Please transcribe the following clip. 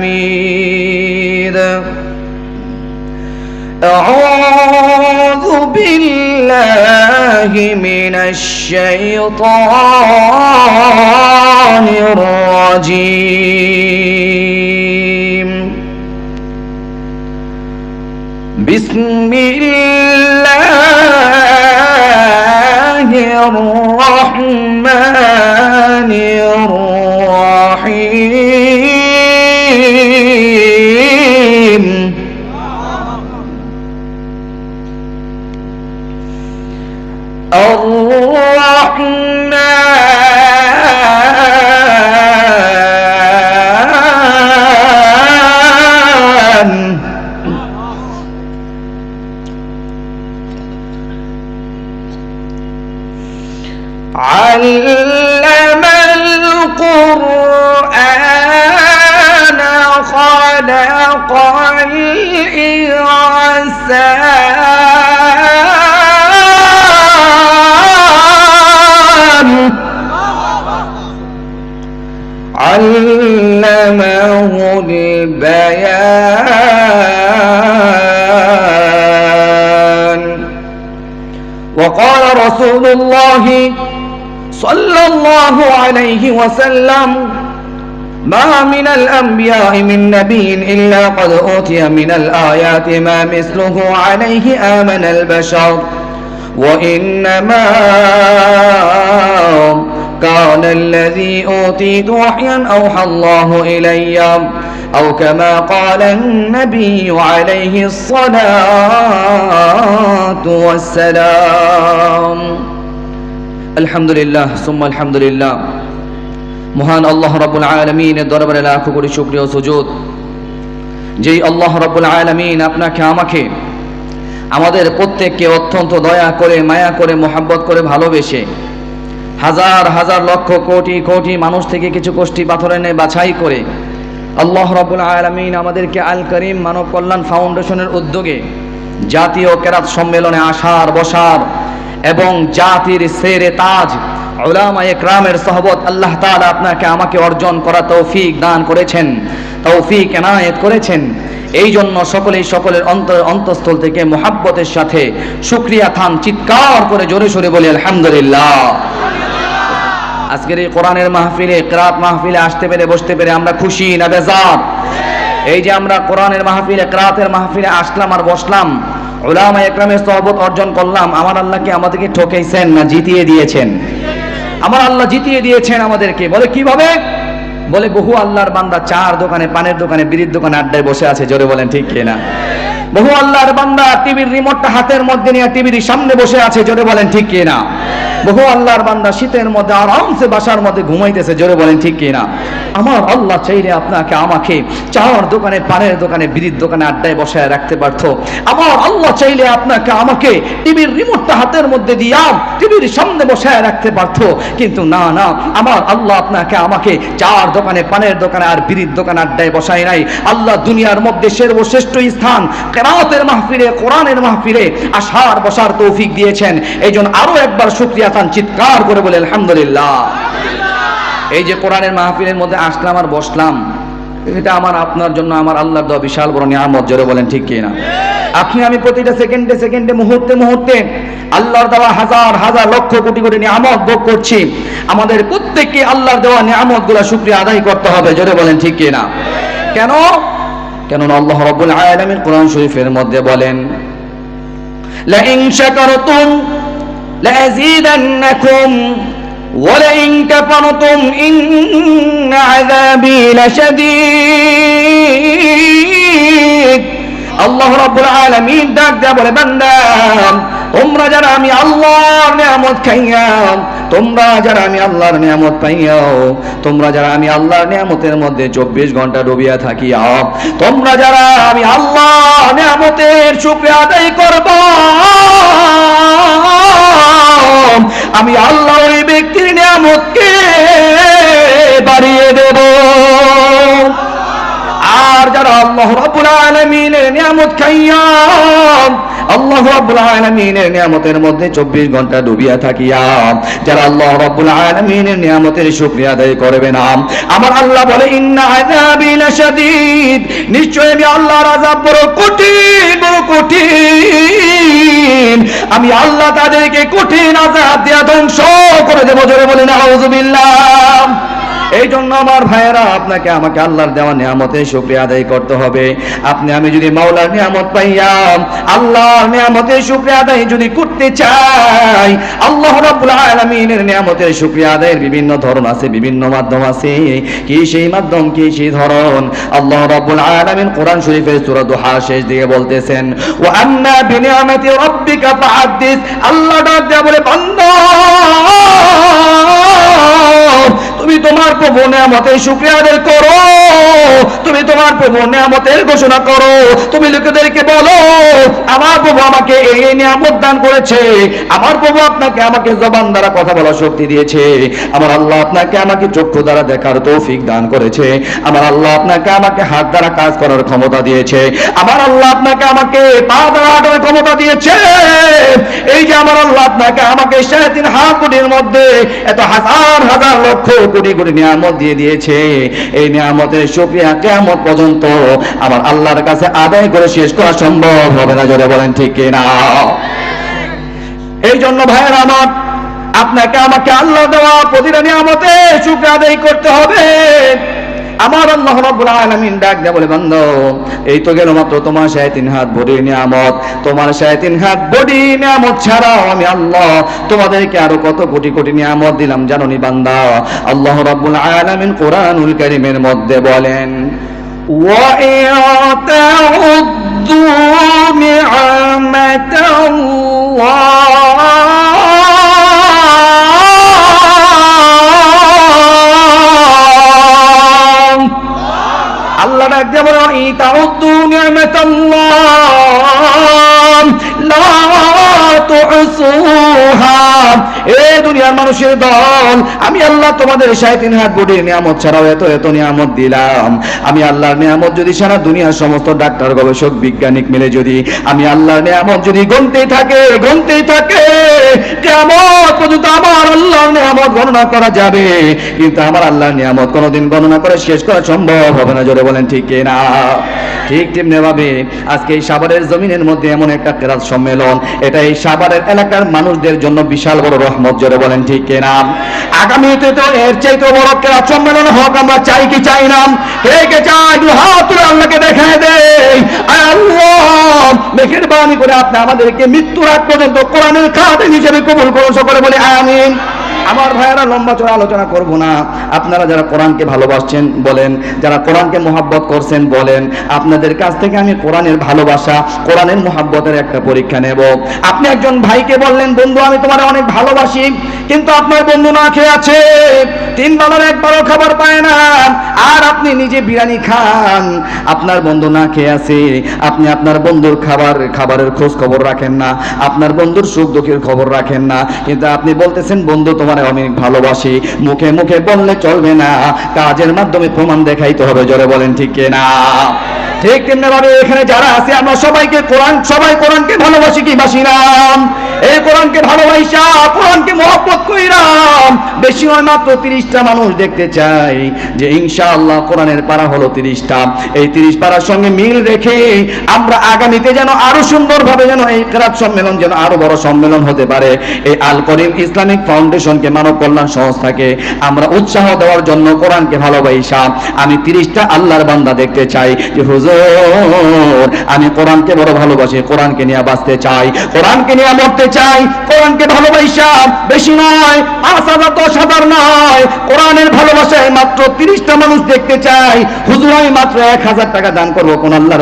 الحميد أعوذ بالله من الشيطان الرجيم بسم الله الرحمن الرحيم علم القرآن خلق الإنسان علمه البيان وقال رسول الله صلى الله عليه وسلم ما من الأنبياء من نبي إلا قد أوتي من الآيات ما مثله عليه آمن البشر وإنما كان الذي أوتيت وحيا أوحى الله إلي أو كما قال النبي عليه الصلاة والسلام আলহামদুলিল্লাহ সুম্মা আলহামদুলিল্লাহ। মহান আল্লাহ রাব্বুল আলামিনের দরবারে লাখো কোটি শুকরিয়া ও সুজুদ। যেই আল্লাহ রাব্বুল আলামিন আপনাকে আমাকে আমাদের প্রত্যেককে অত্যন্ত দয়া করে মায়া করে মোহাব্বত করে ভালোবেসে হাজার হাজার লক্ষ কোটি কোটি মানুষ থেকে কিছু কোষ্ঠী পাথর এনে বাছাই করে আল্লাহ রাব্বুল আলামিন আমাদেরকে আল করিম মানব কল্যাণ ফাউন্ডেশনের উদ্যোগে জাতীয় কেরাত সম্মেলনে আসার বসার এবং জাতির সেরে তাজ উলামা ইকরামের সোহবত আল্লাহ তাআলা আপনাকে আমাকে অর্জন করা তৌফিক দান করেছেন, তৌফিক এনায়েত করেছেন। এই জন্য সকলের অন্তঃস্থল থেকে মুহাব্বতের সাথে শুকরিয়া খান চিৎকার করে জোরে সোরে বলি আলহামদুলিল্লাহ। আজকের এই কোরআনের মাহফিলে কিরাত মাহফিলে আসতে পেরে বসতে পেরে আমরা খুশি না বেজার? এই যে আমরা কোরআনের মাহফিলে কিরাতের মাহফিলে আসলাম আর বসলাম, উলামা ইকরামের সোহবত অর্জন করলাম, আমার আল্লাহকে আমাদেরকে ঠকাইছেন না জিতিয়ে দিয়েছেন? আমার আল্লাহ জিতিয়ে দিয়েছেন আমাদেরকে। বলে কিভাবে? বলে বহু আল্লাহর বান্দা চার দোকানে, পানের দোকানে, বিড়ির দোকানে আড্ডায় বসে আছে, জোরে বলেন ঠিক কিনা? বহু আল্লাহর বান্দা টিভির রিমোটটা হাতের মধ্যে নিয়ে টিভির সামনে বসে আছে, জোরে বলেন ঠিক কিনা? বহু আল্লাহর বান্দা শীতের মধ্যে আরামসে বাসার মধ্যে ঘুমাইতেছে, জোরে বলেন ঠিক কিনা? আমার আল্লাহ চাইলে আপনাকে আমাকে চার দোকানে, পানের দোকানে, বিড়ির দোকানে আড্ডায় বসায় রাখতে পারতো। আমার আল্লাহ চাইলে আপনাকে আমাকে টিভির রিমোটটা হাতের মধ্যে দিয়া টিভির সামনে বসায় রাখতে পারতো, কিন্তু না, আমার আল্লাহ আপনাকে আমাকে চার দোকানে, পানের দোকানে আর বিড়ির দোকানে আড্ডায় বসায় নাই। আল্লাহ দুনিয়ার মধ্যে সর্বশ্রেষ্ঠ স্থান কিরাতের মাহফিলে, কোরআনের মাহফিলে আসার বসার তৌফিক দিয়েছেন। এইজন্য আরো একবার শুকরিয়া খান চিৎকার করে বলে আলহামদুলিল্লাহ। এই যে কোরআনের মাহফিলের মধ্যে আসলাম আর বসলাম, এটা আমার আপনার জন্য আমার আল্লাহর দেওয়া বিশাল বড় নিয়ামত, জোরে বলেন ঠিক কিনা? আপনি আমি প্রতিটা সেকেন্ডে সেকেন্ডে, মুহূর্তে মুহূর্তে আল্লাহর দেওয়া হাজার হাজার লক্ষ কোটি কোটি নিয়ামত ভোগ করছি। আমাদের প্রত্যেককে আল্লাহর দেওয়া নিয়ামতগুলো শুকরিয়া আদায় করতে হবে, জোরে বলেন ঠিক কিনা? কেন? কেননা আল্লাহ রাব্বুল আলামিন কোরআন শরীফের মধ্যে বলেন, লা ইন শাকারতুম লা আযীদান্নাকুম ওয়া লা ইন কাফারতুম ইন্না আযাবী লাশাদীদ। আল্লাহ রাব্বুল আলামিন ডাক দেয়া বলে, বান্দা তোমরা যারা আমি আল্লাহর নিয়ামত খাইয়া, তোমরা যারা আমি আল্লাহর নিয়ামত পাইয়া, তোমরা যারা আমি আল্লাহর নিয়ামতের মধ্যে 24 ঘন্টা ডুবিয়া থাকিয়া, তোমরা যারা আমি আল্লাহর নিয়ামতের শুকরিয়া আদায় করবা, আমি আল্লাহ ওই ব্যক্তির নিয়ামতকে বাড়িয়ে দেব। আর যারা আল্লাহ রাব্বুল আলামিনের নিয়ামত খাইয়া আল্লাহ রাব্বুল আলামিনের নিয়ামতের মধ্যে 24 ঘন্টা ডুবিয়া থাকিয়া যারা আল্লাহ রাব্বুল আলামিনের নিয়ামতের শুকরিয়া আদায় করবে না, আমার আল্লাহ বলে ইন্না আযাবি লাশাদীদ, নিশ্চয় আমি আল্লাহর আযাব বড় কঠিন, বড় কঠিন। আমি আল্লাহ তাদেরকে কঠিন আযাব দিয়া ধ্বংস করে দেব। জোরে বলেন আউযুবিল্লাহ। এই জন্য আমার ভাইয়েরা, আপনাকে আমাকে আল্লাহর দেওয়া নিয়ামতের শুকরিয়া আদায় করতে হবে। আপনি আমি যদি মাওলার নিয়ামত পাইয়া আল্লাহর নিয়ামতের শুকরিয়া আদায় যদি করতে চাই, আল্লাহ রাব্বুল আলামিনের নিয়ামতের শুকরিয়া আদায়ের বিভিন্ন ধরন আছে, বিভিন্ন মাধ্যম আছে। কি সেই মাধ্যম, কি সেই ধরন? আল্লাহ রাব্বুল আলামিন কোরআন শরীফের সূরা দুহা শেষ দিকে বলতেছেন, ওয়া আম্মা বিনিআমাতি রাব্বিকা ফাহাদ্দিস। আল্লাহ ডাক দেয়া বলে, বান্দা তুমি তোমার প্রভুর নিয়ামতের শুকরিয়া আদায় করো, তুমি তোমার প্রভুর নিয়ামতের ঘোষণা করো। তুমি লোকেদেরকে বলো, আমার প্রভু আমাকে এই নিয়ামত দান করেছে, আমার প্রভু আপনাকে আমাকে জবান দ্বারা কথা বলার শক্তি দিয়েছে, আমার আল্লাহ আপনাকে আমাকে চক্ষু দ্বারা দেখার তৌফিক দান করেছে, আমার আল্লাহ আপনাকে আমাকে হাত দ্বারা কাজ করার ক্ষমতা দিয়েছে, আমার আল্লাহ আপনাকে আমাকে পা দ্বারা হাঁটার ক্ষমতা দিয়েছে। এই যে আমার আল্লাহ আপনাকে আমাকে 3.5 কোটির মধ্যে এত হাজার হাজার লক্ষ কোটি কোটি নিয়ামত দিয়ে দিয়েছে, এই নিয়ামতের শুকরিয়া কিয়ামত পর্যন্ত আমার আল্লাহর কাছে আদায় করে শেষ করা সম্ভব হবে না। জোরে বলেন ঠিক কিনা? এই জন্য ভাইয়েরা আমার, আপনাকে আমাকে আল্লাহ দেওয়া প্রতিটা নিয়ামতের শুকরিয়া আদায় করতে হবে। আমার আল্লাহ রাব্বুল আলামিন ডাক দেয়া বলে, বান্দা এই তো গেল মাত্র তোমার 3.5 হাত বড়ি নিয়ামত, তোমার 3.5 হাত বড়ি নিয়ামত ছাড়াও আমি আল্লাহ তোমাদেরকে আরো কত কোটি কোটি নিয়ামত দিলাম জানোনি বান্দা? আল্লাহ রাব্বুল আলামিন কোরআনুল কারীমের মধ্যে বলেন, ওয়া ইয়াতাউদ্দু নি'মাতাল্লাহ আল্লাহ ডাক দেয়া বলে, ইতাউদ্দু নি'মাতাল্লাহ লা তুহসুহা। এই দুনিয়ার মানুষের দল, আমি আল্লাহ তোমাদের 3.5 হাত বড়ি নিয়ামত ছাড়াও এত এত নিয়ামত দিলাম। আমি আল্লাহর নিয়ামত যদি সারা দুনিয়ার সমস্ত ডাক্তার, গবেষক, বিজ্ঞানিক মিলে যদি আমি আল্লাহর নিয়ামত যদি গণতেই থাকে কিয়ামত পর্যন্ত আমার আল্লাহর নিয়ামত গণনা করা যাবে, কিন্তু আমার আল্লাহর নিয়ামত কোনোদিন গণনা করে শেষ করা সম্ভব হবে না। জোরে বলেন ঠিক কিনা? ঠিক তেমনি ভাবে আজকে এই সাভারের জমিনের মধ্যে এমন একটা কেরাত সম্মেলন, এটা এই সাভারের এলাকার মানুষদের জন্য বিশাল বড় রহমত। জোরে বলেন ঠিক কিনা? আগামীতে তো এর চাইতে বড় কেরাত সম্মেলন হোক, আমরা চাই কি চাই না? কে কে চাই? দুই হাত তুলে আল্লাহকে দেখায় দেই, আল্লাহ মেহেরবানি করে আপনি আমাদেরকে মৃত্যুর আগ পর্যন্ত কোরআনের খাদেম হিসেবে কবুল করুন। সকলে বলি আমিন। আমার ভাইয়েরা, লম্বা চড়া আলোচনা করব না। আপনারা যারা কোরআনকে ভালোবাসছেন বলেন, যারা কোরআনকে মহব্বত করছেন বলেন, আপনাদের কাছ থেকে আমি কোরআনের ভালোবাসা, কোরআনের মহব্বতের একটা পরীক্ষা নেব। আপনি একজন ভাইকে বললেন, বন্ধু আমি তোমার অনেক ভালোবাসি, কিন্তু আপনার বন্ধু না খেয়ে আছে, 3 বেলার একবারও খাবার পায় না, আর আপনি নিজে বিরিয়ানি খান, আপনার বন্ধু না খেয়ে আছে, আপনি আপনার বন্ধুর খাবারের খোঁজ খবর রাখেন না, আপনার বন্ধুর সুখ দুঃখের খবর রাখেন না, কিন্তু আপনি বলতেছেন বন্ধু তোমার অনেক ভালোবাসি। মুখে মুখে বললে চলবে না, কাজের মাধ্যমে প্রমাণ দেখাইতে হবে। জোরে বলেন ঠিক কিনা? ঠিক তেমনি ভাবে এখানে যারা আছে আমরা সবাই কোরআনকে ভালোবাসি কি বাসি না? এই কোরআনকে ভালোবাসা, কোরআনকে মহব্বত কইরাম বেশি হয় মাত্র 30টা মানুষ দেখতে চাই যে ইনশাআল্লাহ কোরআনের পারা হলো 30টা। এই 30 পারার সঙ্গে মিল রেখে আমরা আগামীতে যেন আরো সুন্দরভাবে যেন এই কেরাত সম্মেলন যেন আরো বড় সম্মেলন হতে পারে, এই আল করিম ইসলামিক ফাউন্ডেশনকে, মানব কল্যাণ সংস্থাকে আমরা উৎসাহ দেওয়ার জন্য কোরআনকে ভালোবাসা আমি 30টা আল্লাহর বান্দা দেখতে চাই যে হুজুর আমি কোরআনকে বড় ভালোবাসি, কোরআনকে নিয়ে বাঁচতে চাই, কোরআনকে নিয়ে মরতে চাই, কোরআনকে ভালোবাসা বেশি নয়, 5,000 10,000 নয়, কোরআনের ভালোবাসায় মাত্র 30টা মানুষ দেখতে চাই। হুজুর আমি মাত্র 1,000 টাকা দান করবো, কোন আল্লাহর